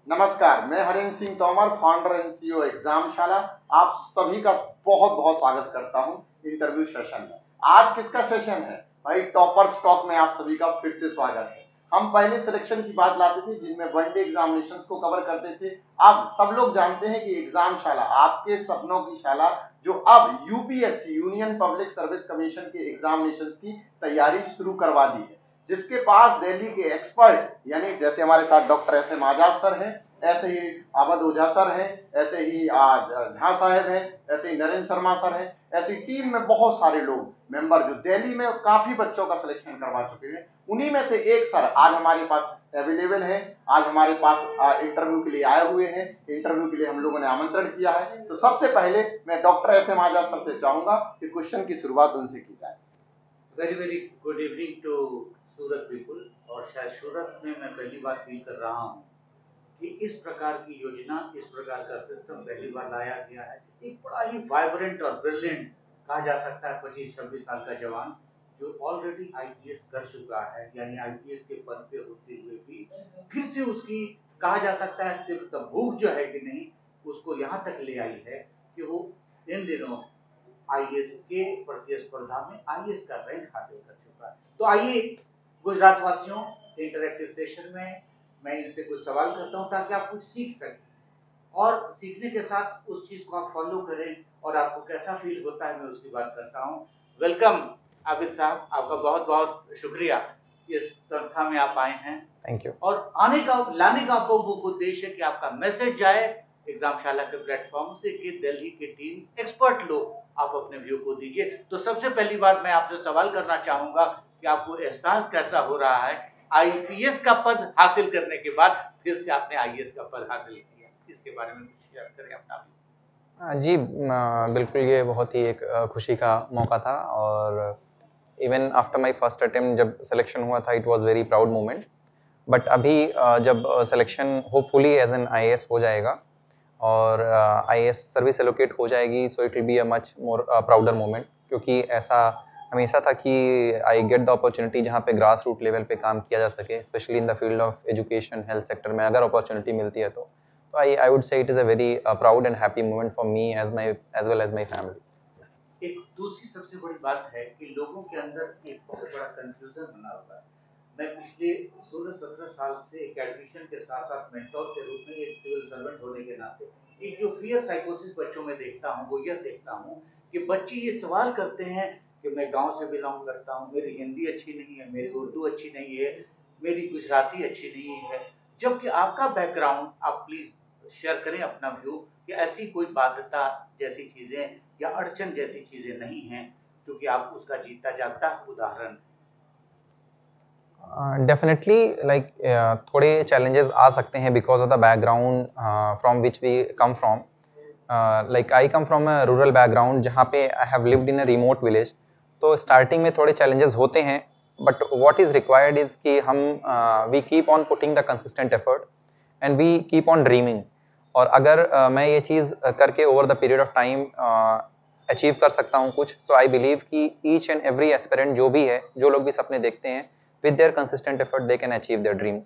नमस्कार, मैं Harendra Singh Tomar, founder and CEO Examshala. आप सभी का बहुत बहुत स्वागत करता हूं इंटरव्यू सेशन में। आज किसका सेशन है भाई? टॉपर्स टॉक में आप सभी का फिर से स्वागत है। हम पहले सिलेक्शन की बात लाते थे जिनमें वनडे एग्जामिनेशंस को कवर करते थे। अब सब लोग जानते हैं कि एग्जामशाला आपके सपनों की शाला, जो अब UPSC union public service commission के एग्जामिनेशंस की तैयारी शुरू करवा दी है, जिसके पास दिल्ली के एक्सपर्ट यानी जैसे हमारे साथ doctor S M Azad sir हैं, ऐसे ही अवध ओझा सर हैं, ऐसे ही झा साहब हैं, ऐसे ही नरेंद्र शर्मा सर हैं, ऐसी टीम में बहुत सारे लोग मेंबर जो दिल्ली में काफी बच्चों का सिलेक्शन करवा चुके हैं। उन्हीं में से एक सर आज हमारे पास अवेलेबल है, आज हमारे पास इंटरव्यू के लिए आए हुए हैं। इंटरव्यू के लिए हम लोगों ने आमंत्रण किया है। तो सबसे पहले मैं doctor S M Azad sir से चाहूंगा कि क्वेश्चन की शुरुआत उनसे की जाए। Very good evening to Surat people. और शायद सूरत में मैं पहली बार फील कर रहा हूँ कि इस प्रकार की योजना, इस प्रकार का सिस्टम पहली बार लाया गया है। एक बड़ा ही वाइब्रेंट और ब्रिलियंट कहा जा सकता है 25-26 साल का जवान जो ऑलरेडी आईपीएस कर चुका है, यानी आईपीएस के पद पे होते हुए भी फिर से उसकी कहा जा सकता है तीव्र भूख जो है कि नहीं, उसको यहाँ तक ले आई है कि वो इन दिनों आईएएस के प्रतिस्पर्धा में आईएएस का रैंक हासिल कर चुका है। तो आइए गुजरात वासियों, इंटरैक्टिव सेशन में मैं इनसे कुछ सवाल करता हूं ताकि आप कुछ सीख सकें और सीखने के साथ उस चीज को आप फॉलो करें और आपको कैसा फील होता है मैं उसकी बात करता हूं। वेलकम आबिद साहब, आपका बहुत बहुत शुक्रिया इस संस्था में आप आए हैं। Thank you. और आने का लाने का प्रमुख उद्देश्य है कि आपका मैसेज जाए एग्जामशाला के प्लेटफॉर्म से कि दिल्ली की टीम एक्सपर्ट लोग आप अपने व्यू को दीजिए। तो सबसे पहली बार मैं आपसे सवाल करना चाहूंगा कि आपको एहसास कैसा हो रहा है आईपीएस का पद हासिल करने के बाद फिर से आपने आईएएस का पद हासिल किया, इसके बारे में कुछ शेयर करें अपना। जी, बिल्कुल ये बहुत ही एक खुशी का मौका था और even after my first attempt जब सिलेक्शन हुआ था it was very proud moment. But अभी जब selection hopefully as an IAS हो जाएगा और आईएएस सर्विस एलोकेट हो जाएगी, so it will be a much more prouder moment, क्योंकि ऐसा हमेशा था कि आई गेट द अपॉर्चुनिटी जहाँ पे ग्रास रूट लेवल पे काम किया जा सके, specially in the field of education health sector में अगर अपॉर्चुनिटी मिलती है तो I would say it is a very proud and happy moment for me as well as my family. एक दूसरी सबसे बड़ी बात है कि लोगों के अंदर एक बहुत बड़ा कंफ्यूजन बना हुआ है। मैं पिछले 16-17 साल से एकेडमिशियन के साथ साथ मेंटोर के रूप में एक सिविल सर्वेंट होने के नाते एक जो फियर साइकोसिस बच्चों में देखता हूँ वो यह देखता हूँ कि बच्चे ये सवाल करते हैं कि मैं गांव से बिलोंग करता हूँ, मेरी हिंदी अच्छी नहीं है, मेरी उर्दू अच्छी नहीं है, मेरी गुजराती अच्छी नहीं है। जबकि आपका बैकग्राउंड, आप प्लीज शेयर करें अपना व्यू कि ऐसी कोई बाध्यता जैसी चीजें या अड़चन जैसी चीजें नहीं हैं, क्योंकि आप उसका जीता जागता उदाहरण। Definitely, like थोड़े challenges आ सकते हैं because of the background from which we come from. Like I come from a rural background जहाँ पे I have lived in a remote village. तो starting में थोड़े challenges होते हैं, but what is required is कि हम we keep on putting the consistent effort and we keep on dreaming. और अगर मैं ये चीज़ करके over the period of time achieve कर सकता हूँ कुछ, तो आई बिलीव कि ईच एंड एवरी एस्पिरेंट जो भी है, जो लोग भी सपने देखते हैं, with their consistent effort they can achieve their dreams.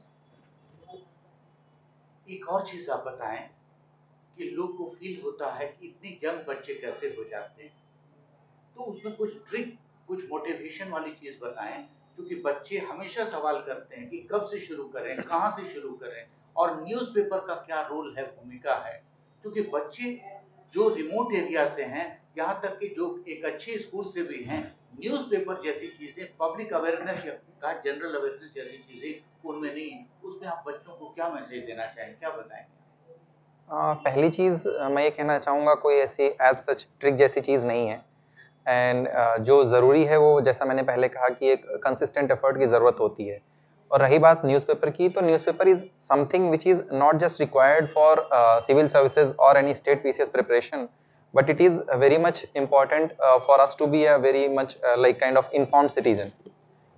एक और चीज आप बताएं कि लोग को फील होता है कि इतने यंग बच्चे कैसे हो जाते हैं, तो उसमें कुछ ट्रिक, कुछ मोटिवेशन वाली चीज बताएं, क्योंकि बच्चे हमेशा सवाल करते हैं कि कब से शुरू करें, कहां से शुरू करें और न्यूज़पेपर का क्या रोल है, भूमिका है। क्योंकि बच्चे जो रिमोट एरिया से हैं, यहाँ तक कि जो एक अच्छे स्कूल से भी हैं, न्यूज़पेपर जैसी चीजें, पब्लिक अवेयरनेस का जनरल अवेयरनेस जैसी चीजें उनमें नहीं। उसमें आप बच्चों को क्या मैसेज देना चाहें, क्या बताएंगे? पहली चीज़ मैं ये कहना चाहूँगा, कोई ऐसी एज सच ट्रिक जैसी चीज़ नहीं है। एंड जो ज़रूरी है वो, जैसा मैंने पहले कहा कि एक कंसिस्टेंट एफर्ट की ज़रूरत होती है। और रही बात न्यूज़पेपर की, तो newspaper is something which is not just required for civil services और any state PCS preparation, but it is very much important for us to be a very much like kind of informed citizen,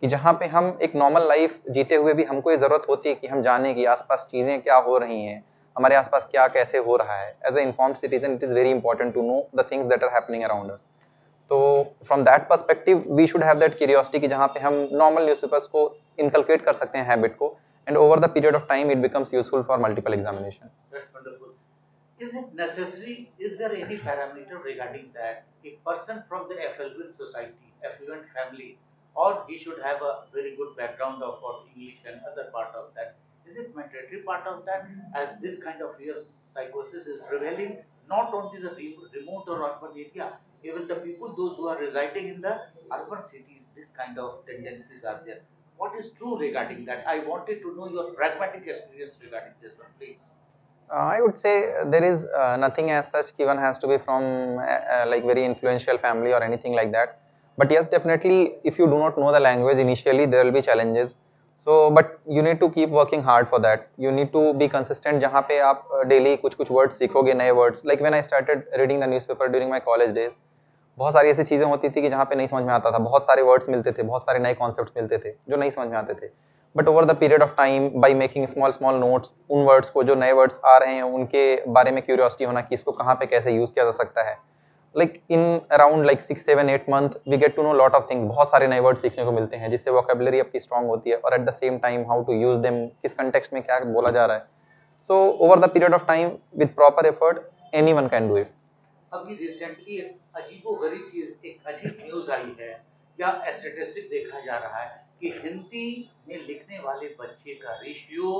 कि जहाँ पे हम एक normal life जीते हुए भी हमको ये ज़रूरत होती है कि हम जाने कि आसपास चीज़ें क्या हो रही हैं, हमारे आसपास क्या कैसे हो रहा है। As a informed citizen it is very important to know the things that are happening around us. तो from that perspective we should have that curiosity कि जहाँ पे हम नॉर्मल न्यूज़पेपर्स को इनकलकेट कर सकते हैं हैबिट को, and over the period of time it becomes useful for multiple examination. That's wonderful. Is it necessary? Is there any parameter regarding that? A person from the affluent society, affluent family, or he should have a very good background of what English and other part of that. Is it mandatory part of that? And this kind of fear psychosis is prevailing not only the remote or urban area, even the people, those who are residing in the urban cities, this kind of tendencies are there. What is true regarding that? I wanted to know your pragmatic experience regarding this one, please. I would say there is nothing as such. One has to be from like very influential family or anything like that. But yes, definitely, if you do not know the language initially, there will be challenges. So, but you need to keep working hard for that. You need to be consistent. जहाँ पे आप daily कुछ words सीखोगे, नए words. Like when I started reading the newspaper during my college days, बहुत सारी ऐसी चीजें होती थी कि जहाँ पे नहीं समझ में आता था. बहुत सारे words मिलते थे, बहुत सारे नए concepts मिलते थे, जो नहीं समझ में आते थे. But over the period of time by making small small notes, उन वर्ड्स को, जो नए वर्ड्स आ रहे हैं उनके बारे में क्यूरियोसिटी होना कि इसको कहाँ पे कैसे यूज किया जा सकता है. Like in around like 6, 7, 8 month we get to know lot of things. बहुत सारे नए वर्ड सीखने को मिलते हैं जिससे वोकेबलरी आपकी स्ट्रांग होती है, और at the same time how to use them, किस कंटेक्स्ट में क्या बोला जा रहा है. So over the period of time with proper effort anyone can do it. अभी रिसेंटली एक अजीबोगरीब चीज, एक अजीब न्यूज आई है या स्टैटिस्टिक देखा जा रहा है कि हिंदी में लिखने वाले बच्चे का रेशियो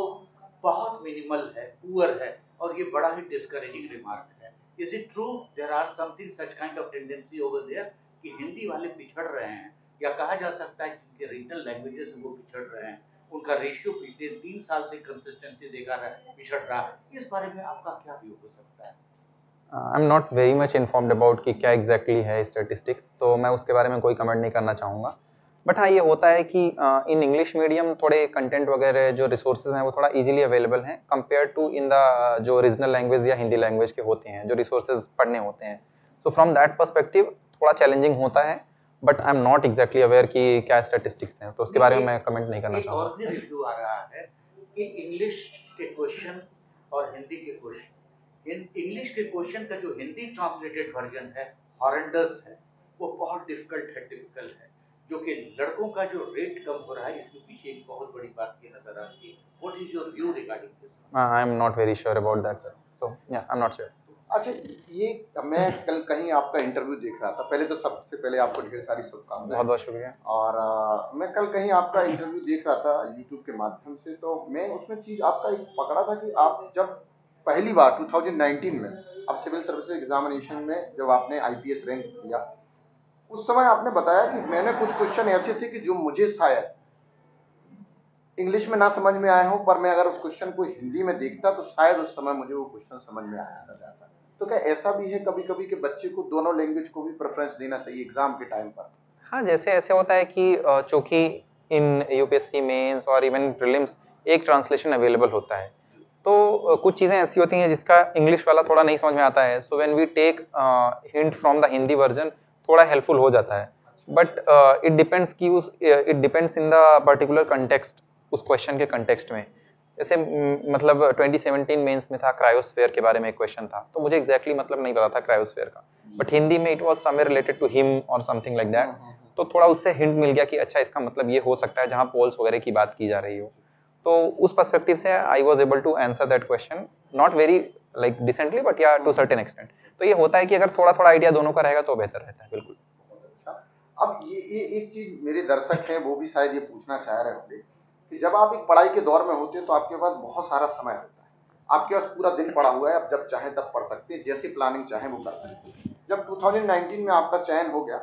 बहुत मिनिमल है, पुअर है, और ये बड़ा ही डिस्करेजिंग रिमार्क है. Is it true there are something such kind of tendency over there कि हिंदी वाले पिछड़ रहे हैं, या कहा जा सकता है कि उनके रीजनल लैंग्वेजेस वो पिछड़ रहे हैं, उनका रेशियो पिछले 3 साल से कंसिस्टेंसी देखा रहा है, पिछड़ रहा है. इस बारे में आपका क्या व्यू हो सकता है? आई am not very much informed about कि क्या एग्जैक्टली है स्टैटिस्टिक्स, तो मैं उसके बारे में कोई कमेंट नहीं करना चाहूँगा. बट हाँ, ये होता है कि इन इंग्लिश मीडियम थोड़े कंटेंट वगैरह जो रिसोर्सेज हैं वो थोड़ा इजीली अवेलेबल हैं कंपेयर टू इन द जो रीजनल लैंग्वेज या हिंदी लैंग्वेज के होते हैं, जो रिसोर्सेज पढ़ने होते हैं. सो फ्रॉम दैट पर्सपेक्टिव थोड़ा चैलेंजिंग होता है, but I am not exactly aware कि क्या स्टैटिस्टिक्स हैं, तो उसके बारे में मैं कमेंट नहीं करना चाहूँगा. और भी रिव्यू आ रहा है कि इंग्लिश के क्वेश्चन और हिंदी के क्वेश्चन, इंग्लिश के क्वेश्चन का जो हिंदी ट्रांसलेटेड वर्जन है हॉरेंडस है, वो बहुत डिफिकल्ट है, टिपिकल है, जो कि लड़कों का जो रेट कम हो रहा है इसके पीछे एक बहुत बड़ी बात की नजर आती है. What is your view regarding this? I am not very sure about that sir, so yeah I am not sure. अच्छा, ये मैं कल कहीं आपका इंटरव्यू देख रहा था. पहले तो सबसे पहले आपको ढेर सारी शुभकामनाएं. बहुत बहुत शुक्रिया. और मैं कल कहीं आपका इंटरव्यू देख रहा था यूट्यूब के माध्यम से, तो मैं उसमें चीज आपका एक पकड़ा था कि आप जब पहली बार 2019 में अब सिविल सर्विसेज एग्जामिनेशन में जब आपने आईपीएस रैंक किया, उस समय आपने बताया कि मैंने कुछ क्वेश्चन ऐसे थे कि जो मुझे शायद इंग्लिश में ना समझ में आए हो, पर मैं अगर उस क्वेश्चन को हिंदी में देखता तो शायद उस समय मुझे वो क्वेश्चन समझ में आया जाता. तो क्या ऐसा भी है कभी कभी कि बच्चे को दोनों लैंग्वेज को भी प्रेफरेंस देना चाहिए एग्जाम के टाइम पर? हाँ, जैसे ऐसे होता है कि चूंकि इन यूपीएससी मेंस और इवन प्रीलिम्स एक ट्रांसलेशन अवेलेबल होता है, तो कुछ चीज़ें ऐसी होती हैं जिसका इंग्लिश वाला थोड़ा नहीं समझ में आता है. So when we take hint from the Hindi version थोड़ा हेल्पफुल हो जाता है. बट इट डिपेंड्स कि it depends in the particular context, उस क्वेश्चन के कंटेक्स्ट में. जैसे मतलब 2017 मेंस में था, क्रायोस्फीयर के बारे में एक क्वेश्चन था, तो मुझे एग्जैक्टली मतलब नहीं पता था क्रायोस्फीयर का, बट हिंदी में it was somewhere related to him और समथिंग लाइक दैट. तो थोड़ा उससे हिंट मिल गया कि अच्छा इसका मतलब ये हो सकता है जहाँ पोल्स वगैरह की बात की जा रही हो. तो उस पर्सपेक्टिव से I was able to answer that question, not very like decently but yeah to certain extent. तो ये होता है कि अगर थोड़ा थोड़ा आइडिया दोनों का रहेगा तो बेहतर रहता है. बिल्कुल. अच्छा, अब ये एक चीज मेरे दर्शक हैं वो भी शायद ये पूछना चाह रहे होंगे कि जब आप एक पढ़ाई के दौर में होते हैं तो आपके पास बहुत सारा समय होता है, आपके पास पूरा दिन पड़ा हुआ है, आप जब चाहें तब पढ़ सकते हैं, जैसी प्लानिंग चाहें वो कर सकते हैं. जब 2019 में आपका चयन हो गया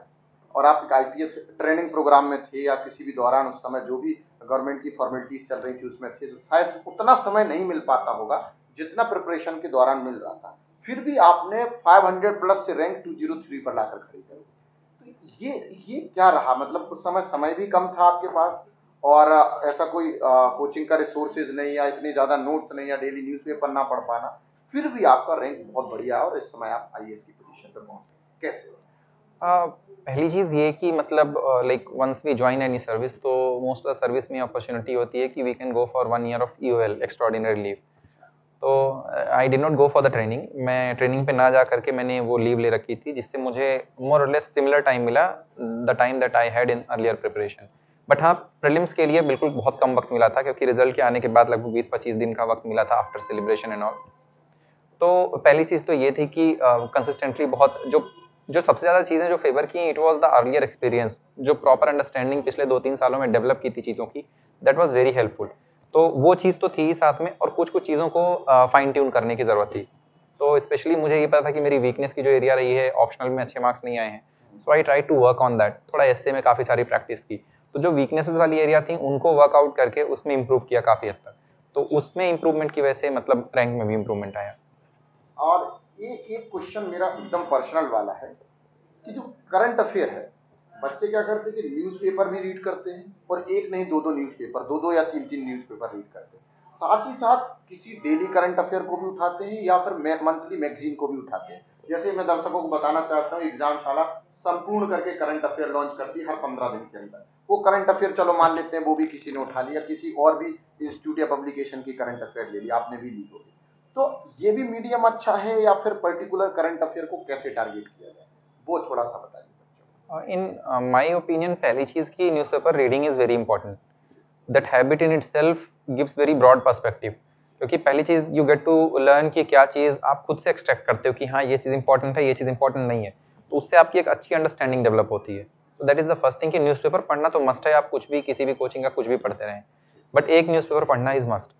और आप एक आईपीएस ट्रेनिंग प्रोग्राम में थे या किसी भी दौरान उस समय जो भी गवर्नमेंट की फॉर्मेलिटीज चल रही थी उसमें थे, शायद उतना समय नहीं मिल पाता होगा जितना प्रिपरेशन के दौरान मिल रहा था, फिर भी आपने 500 प्लस से रैंक 203 पर लाकर खड़ी कर. तो ये क्या रहा? मतलब उस समय भी कम था आपके पास और ऐसा कोई कोचिंग का रिसोर्सेज नहीं या इतने ज्यादा नोट्स नहीं या डेली न्यूज़पेपर ना पढ़ पाना, फिर भी आपका रैंक बहुत बढ़िया और इस समय आप आईएएस की पोजीशन पे पहुंचे, कैसे? पहली चीज़ ये कि मतलब like once we join any service, तो मोस्ट ऑफ द सर्विस में अपॉर्चुनिटी होती है कि we can go for 1 year of EOL, extraordinary leave. तो I did not go for the training. मैं ट्रेनिंग पे ना जा करके मैंने वो लीव ले रखी थी, जिससे मुझे मोर और लेस सिमिलर टाइम मिला the time that I had in earlier preparation. But हाँ, प्रीलिम्स के लिए बिल्कुल बहुत कम वक्त मिला था, क्योंकि रिजल्ट के आने के बाद लगभग 20-25 दिन का वक्त मिला था आफ्टर सेलिब्रेशन एंड ऑल। तो पहली चीज़ तो ये थी कि कंसिस्टेंटली बहुत जो सबसे ज़्यादा चीज़ें जो फेवर की, it was the earlier experience, जो प्रॉपर अंडरस्टैंडिंग पिछले 2-3 सालों में डेवलप की थी चीज़ों की, दैट वाज वेरी हेल्पफुल। तो वो चीज़ तो थी ही साथ में, और कुछ चीज़ों को फाइन ट्यून करने की ज़रूरत थी। तो स्पेशली मुझे ये पता था कि मेरी वीकनेस की जो एरिया रही है, ऑप्शनल में अच्छे मार्क्स नहीं आए हैं, so I try to work on that. थोड़ा एसए में काफ़ी सारी प्रैक्टिस की, तो जो वीकनेसेस वाली एरिया थी उनको वर्कआउट करके उसमें इंप्रूव किया काफ़ी हद तक। तो उसमें इंप्रूवमेंट की वजह से मतलब रैंक में भी इंप्रूवमेंट आया। और ये एक क्वेश्चन मेरा एकदम पर्सनल वाला है कि जो करंट अफेयर है, बच्चे क्या करते हैं कि न्यूज़पेपर भी रीड करते हैं, और एक नहीं दो न्यूज़पेपर, दो या तीन न्यूज़पेपर रीड करते हैं, साथ ही साथ किसी डेली करंट अफेयर को भी उठाते हैं या फिर मंथली मैगजीन को भी उठाते हैं। जैसे मैं दर्शकों को बताना चाहता हूँ, एग्जामशाला संपूर्ण करके करंट अफेयर लॉन्च करती है हर 15 दिन के अंदर। वो करंट अफेयर चलो मान लेते हैं वो भी किसी ने उठा लिया, किसी और भी इंस्टीट्यूट या पब्लिकेशन की करंट अफेयर ले ली, आपने भी ली होगी। तो ये भी मीडियम अच्छा है, या फिर पर्टिकुलर करंट अफेयर को कैसे टारगेट किया जाए, वो थोड़ा सा बताइए बच्चों इन माय ओपिनियन, पहली चीज़ की newspaper reading is very important. That habit in itself gives very broad perspective, क्योंकि पहली चीज़ यू गेट टू लर्न कि क्या चीज़ आप खुद से एक्सट्रैक्ट करते हो कि हाँ ये चीज़ इंपॉर्टेंट है, ये चीज़ इंपॉर्टेंट नहीं है, तो उससे आपकी एक अच्छी अंडरस्टैंडिंग डेवलप होती है। So that is the first thing कि न्यूज़पेपर पढ़ना तो मस्ट है, आप कुछ भी किसी भी कोचिंग का कुछ भी पढ़ते रहें, बट एक न्यूज़पेपर पढ़ना इज़ मस्ट,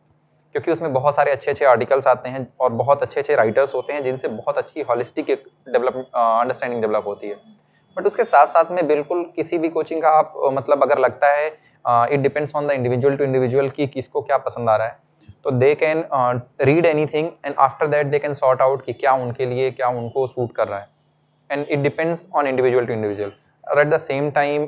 क्योंकि उसमें बहुत सारे अच्छे-अच्छे आर्टिकल्स आते हैं और बहुत अच्छे-अच्छे राइटर्स होते हैं जिनसे बहुत अच्छी होलिस्टिक एक अंडरस्टैंडिंग डेवलप होती है। बट उसके साथ-साथ में बिल्कुल किसी भी कोचिंग का आप मतलब अगर लगता है it depends on the individual to individual कि किसको क्या पसंद आ रहा है, तो they can read anything and after that they can sort out कि क्या उनके लिए, क्या उनको सूट कर रहा है, and it depends on individual to individual. और at the same time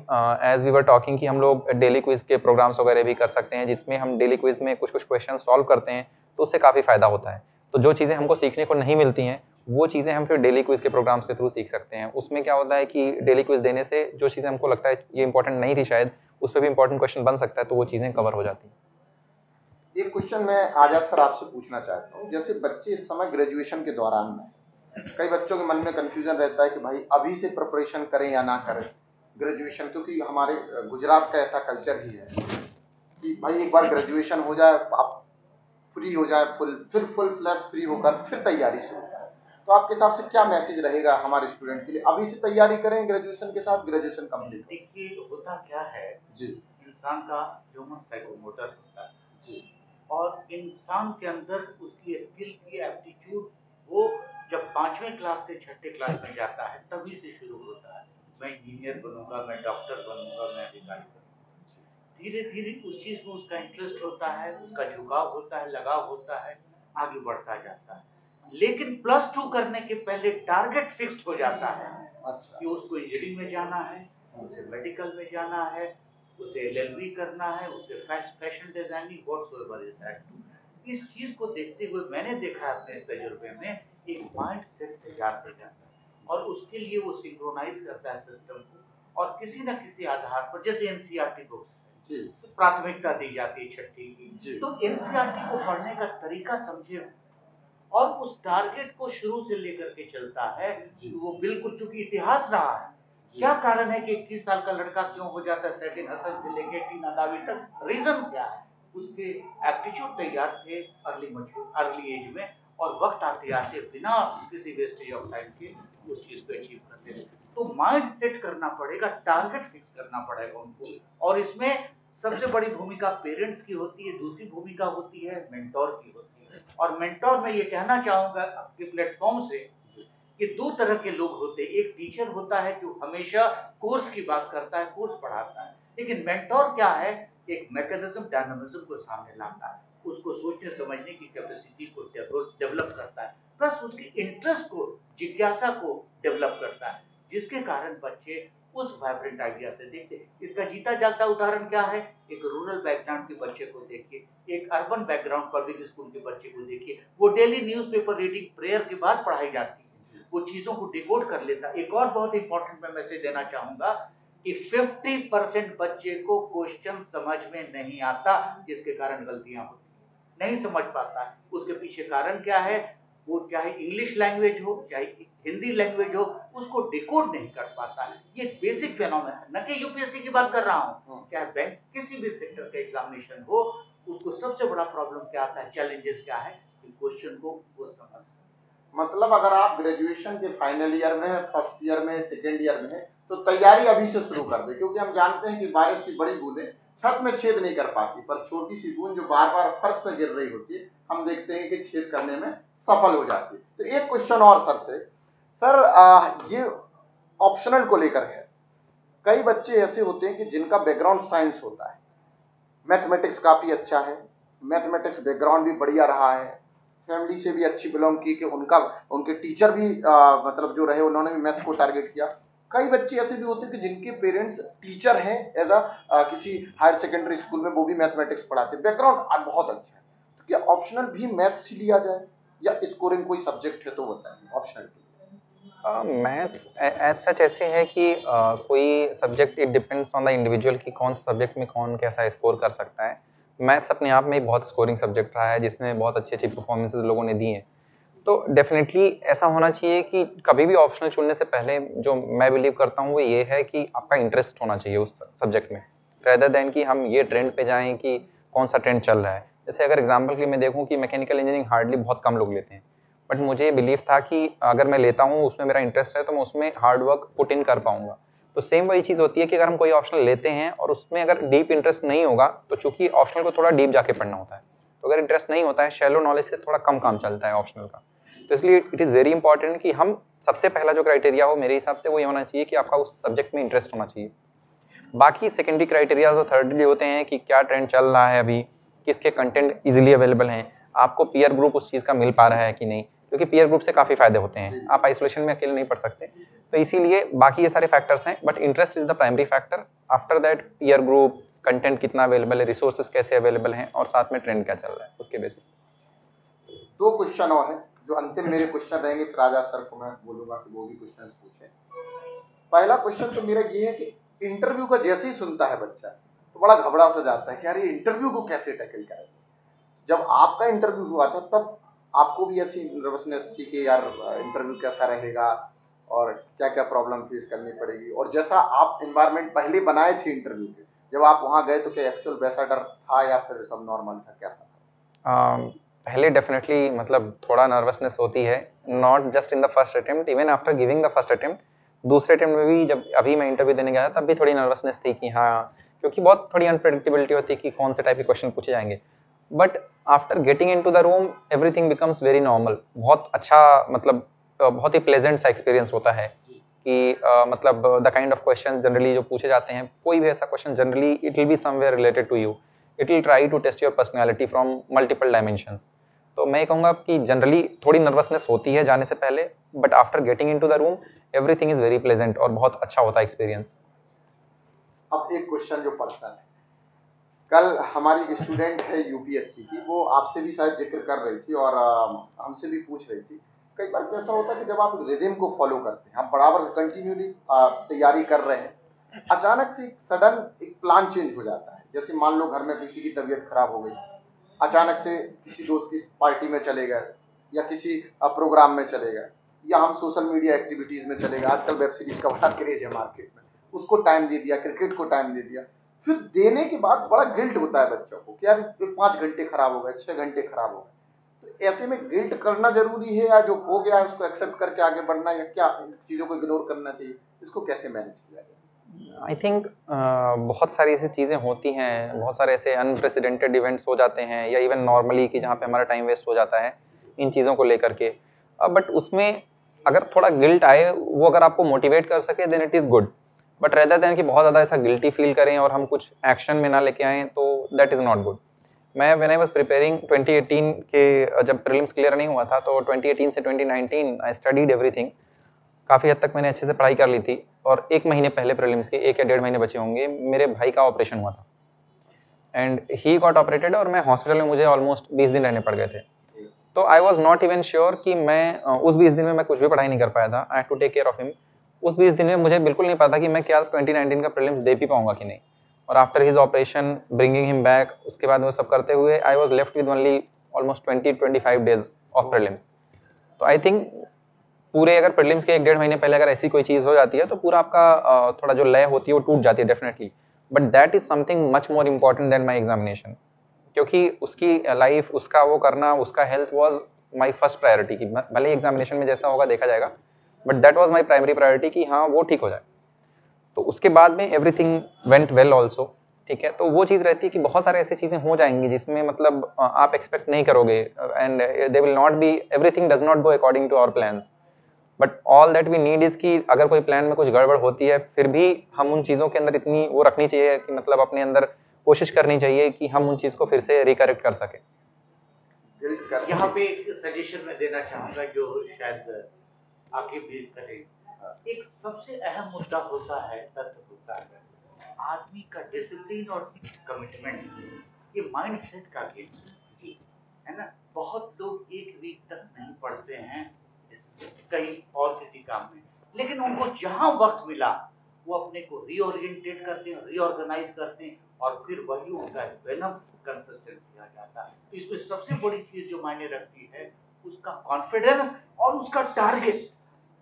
as we were talking कि हम लोग डेली क्विज के प्रोग्राम्स वगैरह भी कर सकते हैं, जिसमें हम डेली क्विज में कुछ क्वेश्चन सॉल्व करते हैं, तो उससे काफ़ी फायदा होता है। तो जो चीज़ें हमको सीखने को नहीं मिलती हैं, वो चीज़ें हम फिर डेली क्विज के प्रोग्राम्स के थ्रू सीख सकते हैं। उसमें क्या होता है कि डेली क्विज देने से जो चीज़ें हमको लगता है ये इंपॉर्टेंट नहीं थी शायद, उस पर भी इंपॉर्टेंट क्वेश्चन बन सकता है, तो वो चीज़ें कवर हो जाती हैं। एक क्वेश्चन मैं आजाद सर आपसे पूछना चाहता हूँ, जैसे बच्चे इस समय ग्रेजुएशन के दौरान में, कई बच्चों के मन में कंफ्यूजन रहता है कि भाई अभी से प्रिपरेशन करें या ना करें ग्रेजुएशन, क्योंकि हमारे गुजरात का ऐसा कल्चर ही है कि भाई एक बार ग्रेजुएशन हो जाए, आप फ्री हो जाए, फिर फुल फ्लैश फ्री होकर फिर तैयारी शुरू करें। तो आपके हिसाब से क्या मैसेज रहेगा हमारे स्टूडेंट के लिए, अभी से तैयारी करें ग्रेजुएशन के साथ, ग्रेजुएशन कंप्लीट? देखिए होता क्या है जी इंसान का ह्यूमन साइकोमोटर होता है, जी और इंसान के अंदर उसकी स्किल की एप्टीट्यूड वो जब 5वीं क्लास से 6ठी क्लास में जाता है तभी से शुरू होता है। मैं इंजीनियर बनूंगा, मैं डॉक्टर बनूंगा, मैं अधिकारी बनूंगा। धीरे धीरे उस चीज में उसका इंटरेस्ट होता है, उसका झुकाव होता है, लगाव होता है, आगे बढ़ता जाता है। लेकिन +2 करने के पहले टारगेट फिक्स्ड हो जाता है अच्छा कि उसको इंजीनियरिंग में जाना है, उसे मेडिकल में जाना है, उसे एलएलबी करना है, उसे fashion designing whatsoever is that. इस चीज को देखते हुए मैंने देखा है अपने इस तजुर्बे में एक माइंड सेट तैयार हो जाता है, और उसके लिए वो सिंक्रोनाइज करता है सिस्टम को, और किसी न किसी आधार पर, जैसे एनसीईआरटी बुक्स प्राथमिकता दी जाती है 6ठी की, तो एनसीईआरटी को पढ़ने का तरीका समझे और उस टारगेट को शुरू से लेकर के चलता है। वो बिल्कुल, चूंकि इतिहास रहा है, क्या कारण है कि 21 साल का लड़का क्यों हो जाता है सैटिन हसन से लेकर टीना दावी तक, रीजंस क्या है? उसके एप्टीट्यूड तैयार थे अर्ली एज में, और वक्त आते आते बिना किसी वेस्टेज ऑफ टाइम के उस चीज को अचीव करते थे। तो माइंड सेट करना पड़ेगा, टारगेट फिक्स करना पड़ेगा उनको, और इसमें सबसे बड़ी भूमिका पेरेंट्स की होती है, दूसरी भूमिका होती है मेंटोर की होती है। और मेंटोर मैं ये कहना चाहूंगा आपके प्लेटफॉर्म से कि 2 तरह के लोग होते हैं। एक टीचर होता है जो हमेशा कोर्स की बात करता है, कोर्स पढ़ाता है, लेकिन मेंटोर क्या है, एक मैकेनिज्म डायनामिज्म को सामने लाता है, उसको सोचने समझने की कैपेसिटी को डेवलप करता है, प्लस उसके इंटरेस्ट को, जिज्ञासा को डेवलप करता है, जिसके कारण बच्चे उस वाइब्रेंट आइडिया से देखते हैं। इसका जीता जागता उदाहरण क्या है? एक रूरल बैकग्राउंड के बच्चे को देखिए, एक अर्बन बैकग्राउंड पब्लिक स्कूल के बच्चे को देखिए, वो डेली न्यूज़पेपर रीडिंग प्रेयर के बाद पढ़ाई जाती है, वो चीजों को डिकोड कर लेता है। एक और बहुत इंपॉर्टेंट मैं मैसेज देना चाहूंगा कि 50% बच्चे को क्वेश्चन समझ में नहीं आता, जिसके कारण गलतियां होती हैं, नहीं समझ पाता है। उसके पीछे कारण क्या है? वो चाहे इंग्लिश लैंग्वेज हो चाहे हिंदी लैंग्वेज हो, उसको डिकोड नहीं कर पाता है। ये बेसिक फेनोमेना है, न कि यूपीएससी की बात कर रहा हूँ, चाहे बैंक किसी भी सेक्टर का एग्जामिनेशन हो, उसको सबसे बड़ा प्रॉब्लम क्या आता है, चैलेंजेस क्या है कि क्वेश्चन को वो समझ। मतलब अगर आप ग्रेजुएशन के फाइनल ईयर में है, फर्स्ट ईयर में, सेकेंड ईयर में है, तो तैयारी अभी से शुरू कर दे, क्योंकि हम जानते हैं कि बारिश की बड़ी बूंदें छत में छेद नहीं कर पाती, पर छोटी सी बूंद जो बार बार फर्श पर गिर रही होती है, हम देखते हैं कि छेद करने में सफल हो जाती है। तो एक क्वेश्चन और सर से, सर ये ऑप्शनल को लेकर है। कई बच्चे ऐसे होते हैं कि जिनका बैकग्राउंड साइंस होता है, मैथमेटिक्स काफी अच्छा है, मैथमेटिक्स बैकग्राउंड भी बढ़िया रहा है, फैमिली से भी अच्छी बिलोंग की कि उनके टीचर भी मतलब जो रहे उन्होंने भी मैथ्स को टारगेट किया। कई बच्चे ऐसे भी होते हैं कि जिनके पेरेंट्स टीचर हैं, एज किसी हायर सेकेंडरी स्कूल में, वो भी मैथमेटिक्स पढ़ाते हैं, बैकग्राउंड बहुत अच्छा है। तो क्या ऑप्शनल भी मैथ्स ही लिया जाए या स्कोरिंग कोई सब्जेक्ट है तो बताइए ऑप्शनल के लिए। मैथ्स एज सच ऐसे है कि कोई subject it depends on the individual कि कौन सा सब्जेक्ट में कौन कैसा स्कोर कर सकता है। मैथ्स अपने आप में ही बहुत स्कोरिंग सब्जेक्ट रहा है, जिसमें बहुत अच्छी अच्छी परफॉर्मेंसेज लोगों ने दी हैं। तो डेफिनेटली ऐसा होना चाहिए कि कभी भी ऑप्शनल चुनने से पहले जो मैं बिलीव करता हूँ वो ये है कि आपका इंटरेस्ट होना चाहिए उस सब्जेक्ट में, रेदर देन कि हम ये ट्रेंड पे जाएं कि कौन सा ट्रेंड चल रहा है। जैसे अगर एग्जाम्पल के लिए मैं देखूँ कि मैकेनिकल इंजीनियरिंग हार्डली बहुत कम लोग लेते हैं, बट मुझे बिलीव था कि अगर मैं लेता हूँ उसमें मेरा इंटरेस्ट है तो मैं उसमें हार्ड वर्क पुट इन कर पाऊंगा। तो सेम वही चीज़ होती है कि अगर हम कोई ऑप्शनल लेते हैं और उसमें अगर डीप इंटरेस्ट नहीं होगा, तो चूंकि ऑप्शनल को थोड़ा डीप जाके पढ़ना होता है, तो अगर इंटरेस्ट नहीं होता है, शैलो नॉलेज से थोड़ा कम काम चलता है ऑप्शनल का। तो इसलिए इट इज़ वेरी इंपॉर्टेंट कि हम सबसे पहला जो क्राइटेरिया हो मेरे हिसाब से वो ये होना चाहिए कि आपका उस सब्जेक्ट में इंटरेस्ट होना चाहिए। बाकी सेकेंडरी क्राइटेरिया तो थर्डली होते हैं कि क्या ट्रेंड चल रहा है अभी, किसके कंटेंट इजीली अवेलेबल हैं, आपको पीयर ग्रुप उस चीज़ का मिल पा रहा है कि नहीं, क्योंकि पीयर ग्रुप से काफ़ी फायदे होते हैं, आप आइसोलेशन में अकेले नहीं पढ़ सकते। तो इसीलिए बाकी ये सारे फैक्टर्स हैं, but interest is the primary factor. After that peer group, content कितना अवेलेबल है, रिसोर्सेज कैसे अवेलेबल हैं, और साथ में ट्रेंड क्या चल रहा है, उसके बेसिस। दो क्वेश्चन और हैं जो अंतिम मेरे क्वेश्चन रहेंगे, फिर आजाद सर को मैं बोलूंगा कि वो भी क्वेश्चन पूछे। पहला क्वेश्चन तो मेरा ये है कि इंटरव्यू का जैसे ही सुनता है बच्चा तो बड़ा घबरा सा जाता है कि यार ये इंटरव्यू को कैसे टैकल करें। जब आपका इंटरव्यू हुआ था तब आपको भी ऐसी नर्वसनेस थी कि यार इंटरव्यू कैसा रहेगा और क्या क्या प्रॉब्लम फेस करनी पड़ेगी, और जैसा आप एनवायरनमेंट पहले बनाए थे इंटरव्यू के, जब आप वहां गए तो क्या एक्चुअल वैसा डर था या फिर सब नॉर्मल था, कैसा था? पहले डेफिनेटली मतलब थोड़ा नर्वसनेस होती है, not just in the first attempt, even after giving the first attempt. दूसरे अटेम्प्ट में भी जब अभी मैं इंटरव्यू देने गया तब भी थोड़ी नर्वसनेस थी कि हाँ, क्योंकि बहुत थोड़ी अनप्रेडिक्टेबिलिटी होती है कि कौन से टाइप के क्वेश्चन पूछे जाएंगे। But after getting into the room everything becomes very normal. बहुत अच्छा मतलब बहुत ही प्लेजेंट सा एक्सपीरियंस होता है कि मतलब the kind of question generally जो पूछे जाते हैं, कोई भी ऐसा question generally it will be somewhere related to you, it will try to test your personality from multiple dimensions. तो मैं कहूँगा कि जनरली थोड़ी नर्वसनेस होती है जाने से पहले, but after getting into the room everything is very pleasant और बहुत अच्छा होता है एक्सपीरियंस। अब एक क्वेश्चन जो पर्सनल है, कल हमारी एक स्टूडेंट है यूपीएससी की, वो आपसे भी शायद जिक्र कर रही थी और हमसे भी पूछ रही थी, कई बार कैसा होता है कि जब आप रिदम को फॉलो करते हैं, आप बराबर कंटिन्यूली तैयारी कर रहे हैं, अचानक से सडन एक प्लान चेंज हो जाता है। जैसे मान लो घर में किसी की तबीयत खराब हो गई, अचानक से किसी दोस्त की पार्टी में चले गए या किसी प्रोग्राम में चले गए, या हम सोशल मीडिया एक्टिविटीज में चले गए, आजकल वेब सीरीज का बड़ा क्रेज है मार्केट में, उसको टाइम दे दिया, क्रिकेट को टाइम दे दिया। फिर देने के बाद बड़ा गिल्ट होता है बच्चों को कि यार 5 घंटे खराब हो गए, 6 घंटे खराब हो गए। तो ऐसे में गिल्ट करना जरूरी है या जो हो गया है उसको एक्सेप्ट करके आगे बढ़ना, या क्या चीजों को इग्नोर करना चाहिए, इसको कैसे मैनेज किया जाए? आई थिंक बहुत सारी ऐसी चीज़ें होती हैं, बहुत सारे ऐसे अनप्रेसिडेंटेड इवेंट्स हो जाते हैं, या इवन नॉर्मली कि जहाँ पे हमारा टाइम वेस्ट हो जाता है इन चीज़ों को लेकर के। बट उसमें अगर थोड़ा गिल्ट आए, वो अगर आपको मोटिवेट कर सके then it is good, but rather than कि बहुत ज़्यादा ऐसा गिल्टी फील करें और हम कुछ एक्शन में ना लेके आएँ, तो दैट इज़ नॉट गुड। मैं व्हेन आई वाज प्रिपेयरिंग 2018 के जब प्रीलिम्स क्लियर नहीं हुआ था, तो 2018 से 2019 आई स्टडीड एवरीथिंग। काफ़ी हद तक मैंने अच्छे से पढ़ाई कर ली थी, और 1 महीने पहले प्रीलिम्स के 1 या 1.5 महीने बचे होंगे, मेरे भाई का ऑपरेशन हुआ था एंड ही गॉट ऑपरेटेड, और मैं हॉस्पिटल में मुझे ऑलमोस्ट 20 दिन रहने पड़ गए थे। तो I was not even sure कि मैं उस 20 दिन में मैं कुछ भी पढ़ाई नहीं कर पाया था। I had to take care of him. उस 20 दिन में मुझे बिल्कुल नहीं पता कि मैं क्या 2019 का प्रीलिम्स दे भी पाऊंगा कि नहीं। और after his operation, bringing him back, उसके बाद वो सब करते हुए I was left with only almost 20-25 days of prelims. तो आई थिंक पूरे अगर प्रीलिम्स के 1-1.5 महीने पहले अगर ऐसी कोई चीज़ हो जाती है तो पूरा आपका थोड़ा जो लय होती है वो टूट जाती है definitely, but that is something much more important than my examination, क्योंकि उसकी लाइफ, उसका वो करना, उसका health was my first priority की भले एग्जामिनेशन में जैसा होगा देखा जाएगा, but that was my primary priority कि हाँ वो ठीक हो जाए। तो उसके बाद में एवरीथिंग वेंट वेल ऑल्सो, ठीक है। तो वो चीज़ रहती है कि बहुत सारे ऐसी चीज़ें हो जाएंगी जिसमें मतलब आप एक्सपेक्ट नहीं करोगे and they will not be, everything does not go according to our plans, but all that we need is कि अगर कोई प्लान में कुछ गड़बड़ होती है फिर भी हम उन चीज़ों के अंदर इतनी वो रखनी चाहिए कि मतलब अपने अंदर कोशिश करनी चाहिए कि हम उन चीज़ को फिर से रिकरेक्ट कर सकें। यहाँ पे एक सजेशन मैं देना चाहूंगा जो शायद आगे भी करें। एक सबसे अहम मुद्दा होता है, तत्व होता है आदमी का डिसिप्लिन और कमिटमेंट, ये माइंडसेट का गेम है ना। बहुत लोग एक वीक तक नहीं पढ़ते हैं कहीं और किसी काम में, लेकिन उनको जहां वक्त मिला वो अपने को रीओरिएंटेट करते हैं, रीऑर्गेनाइज करते हैं और फिर वही उनका वेनम कंसिस्टेंसी आ जाता है। तो इसमें सबसे बड़ी चीज जो मायने रखती है उसका कॉन्फिडेंस और उसका target.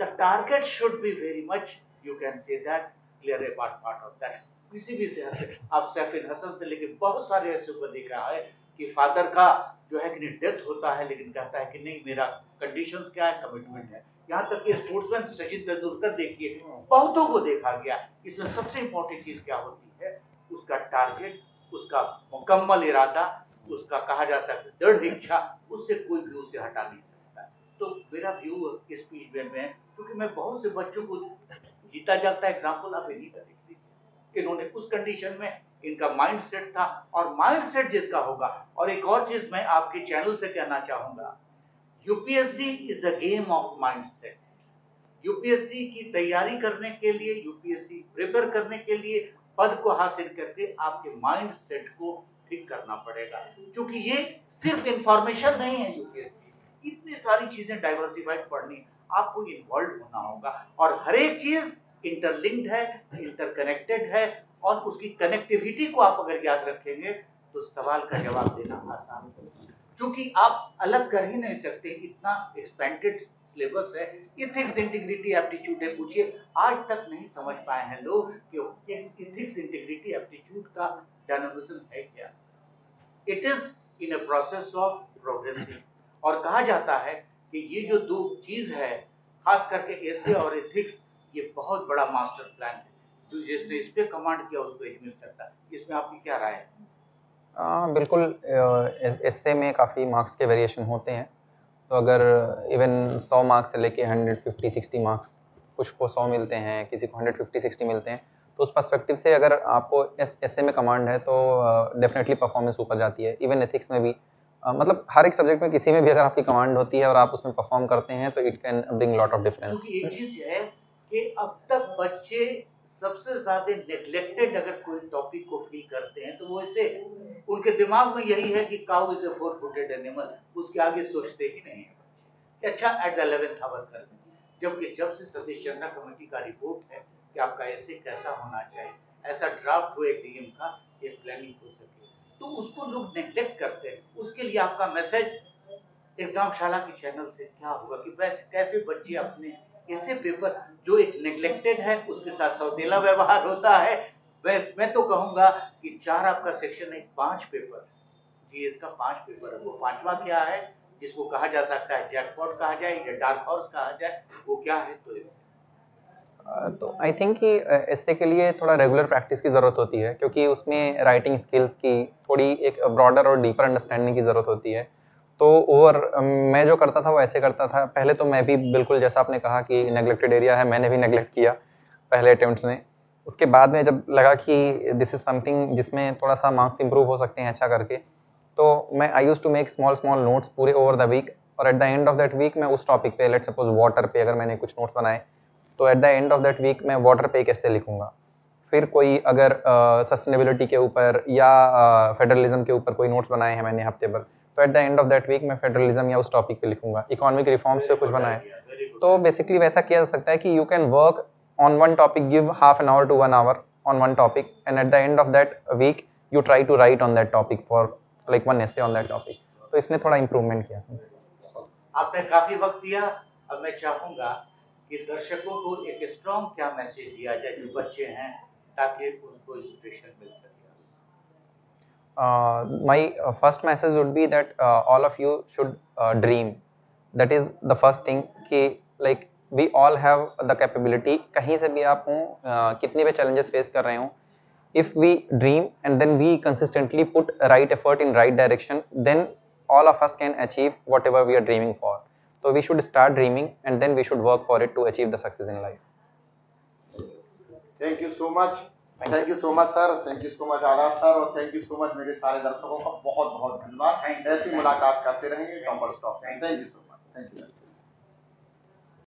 The target should be very much, you can say that clear A part of that. किसी भी सेहत से आप सैफिन हसन से लेके बहुत सारे ऐसे को देख रहा है कि फादर का जो है कि डेथ होता है लेकिन कहता है कि नहीं मेरा कंडीशंस क्या है, कमिटमेंट है। यहाँ तक कि स्पोर्ट्समैन सचिन तेंदुलकर देखिए, बहुतों को देखा गया। इसमें सबसे इंपॉर्टेंट चीज क्या होती है, उसका टारगेट, उसका मुकम्मल इरादा, उसका कहा जा सकता है दृढ़ इच्छा, उससे कोई भी उसे हटा नहीं सकता। तो मेरा व्यू इस पीच में है, क्योंकि मैं बहुत से बच्चों को जीता जागता एग्जाम्पल आप नहीं कर सकते, इन्होंने उस कंडीशन में इनका माइंडसेट था और माइंडसेट जिसका होगा। और एक और चीज मैं आपके चैनल से कहना चाहूंगा, UPSC is a game of mindset. UPSC की तैयारी करने के लिए, यूपीएससी प्रिपेयर करने के लिए, पद को हासिल करके आपके माइंडसेट को ठीक करना पड़ेगा, क्योंकि ये सिर्फ इंफॉर्मेशन नहीं है। यूपीएससी इतनी सारी चीजें डाइवर्सिफाइड पढ़नी, आपको इन्वॉल्व होना होगा और हर एक चीज इंटरलिंक्ड है, इंटरकनेक्टेड है और उसकी कनेक्टिविटी को आप अगर याद रखेंगे तो सवाल का जवाब देना आसान होगा, क्योंकि आप अलग कर ही नहीं सकते, इतना एक्सपेंडेड सिलेबस है। इथिक्स, इंटीग्रिटी, एप्टीट्यूड है, पूछिए आज तक नहीं समझ पाए हैं लोग कि इथिक्स, इंटीग्रिटी, एप्टीट्यूड का डायनामिज्म है क्या। It is in a process of progressing. और कहा जाता है कि ये जो दो चीज है, खास करके एसे और एथिक्स, ये बहुत बड़ा मास्टर प्लान है। जो जिसने इस पे कमांड किया उसको ही मिल सकता है। इसमें आपकी क्या राय है? बिल्कुल, एस्से में काफ़ी मार्क्स के वेरिएशन होते हैं, तो अगर इवन 100 मार्क्स से लेके 150-60 मार्क्स, कुछ को 100 मिलते हैं, किसी को 150-60 मिलते हैं, तो उस पर्सपेक्टिव से अगर आपको एस्से में कमांड है तो डेफिनेटली परफॉर्मेंस ऊपर जाती है। इवन एथिक्स में भी मतलब हर एक सब्जेक्ट में किसी में भी अगर आपकी कमांड होती है और आप उसमें परफॉर्म करते हैं तो it can bring lot of difference. क्योंकि एक चीज है कि अब तक बच्चे सबसे ज्यादा नेग्लेक्टेड अगर कोई टॉपिक को फील करते हैं तो वो ऐसे, उनके दिमाग में यही है कि cow is a 4-footed animal, उसके आगे सोचते ही नहीं है बच्चे। अच्छा एट द 11th आवर कर देंगे, जबकि जब से सतीश चंद्रा कमेटी का रिपोर्ट है कि आपका ऐसे कैसा होना चाहिए, ऐसा ड्राफ्ट हो एक डीएम का, एक प्लानिंग हो सके, तो उसको लोग नेग्लेक्ट करते हैं। उसके लिए आपका मैसेज एग्जामशाला के चैनल से क्या होगा कि कैसे बच्चे अपने ऐसे पेपर जो एक नेग्लेक्टेड है उसके साथ सौतेला व्यवहार होता है। मैं तो कहूंगा कि 4 आपका सेक्शन है, 5 पेपर जीएस का 5 पेपर है, वो 5वां क्या है जिसको कहा जा सकता है जैकपॉट कहा जाए या डार्क हॉर्स कहा जाए, वो क्या है? तो इस तो आई थिंक कि एस्से के लिए थोड़ा रेगुलर प्रैक्टिस की ज़रूरत होती है, क्योंकि उसमें राइटिंग स्किल्स की थोड़ी एक ब्रॉडर और डीपर अंडरस्टैंडिंग की ज़रूरत होती है। तो मैं जो करता था वो ऐसे करता था। पहले तो मैं भी बिल्कुल जैसा आपने कहा कि नेग्लेक्टेड एरिया है, मैंने भी नेग्लेक्ट किया पहले अटेम्प्ट्स में। उसके बाद में जब लगा कि दिस इज़ समथिंग जिसमें थोड़ा सा मार्क्स इंप्रूव हो सकते हैं अच्छा करके, तो मैं I use to make small notes पूरे ओवर द वीक, और at the end of that week मैं उस टॉपिक पे, लेट्स सपोज वाटर पे अगर मैंने कुछ नोट्स बनाए, तो at the end of that week मैं वाटर पे कैसे लिखूंगा। फिर कोई अगर सस्टेनेबिलिटी के ऊपर या फेडरलिज्म के ऊपर कोई नोट्स बनाए हैं मैंने हफ्ते भर, तो at the end of that week मैं फेडरलिज्म या उस टॉपिक पे लिखूंगा। इकोनॉमिक रिफॉर्म्स पे कुछ बनाए, तो बेसिकली वैसा किया जा सकता है कि you can work on one topic, give half an hour to 1 hour on one topic, and at the end of that week you try to write on that topic for like one essay on that topic. तो इसमें थोड़ा improvement किया। आपने काफी वक्त दिया। अब मैं चाहूंगा कि दर्शकों को एक स्ट्रॉन्ग क्या मैसेज दिया जाए जो बच्चे हैं, ताकि उनको इंस्पिरेशन मिल सके। My first message would be that all of you should dream. That is the first thing कि like we all have the capability, कहीं से भी आप हों, कितने भी challenges face कर रहे हों, if we dream and then we consistently put right effort in right direction, then all of us can achieve whatever we are dreaming for. So we should start dreaming and then we should work for it to achieve the success in life. Thank you so much, thank you so much sir, thank you so much आदाब sir, और thank you so much मेरे सारे दर्शकों का बहुत बहुत धन्यवाद। ऐसी मुलाकात करते रहेंगे टॉपर्स टॉक में। Thank you so much, thank you.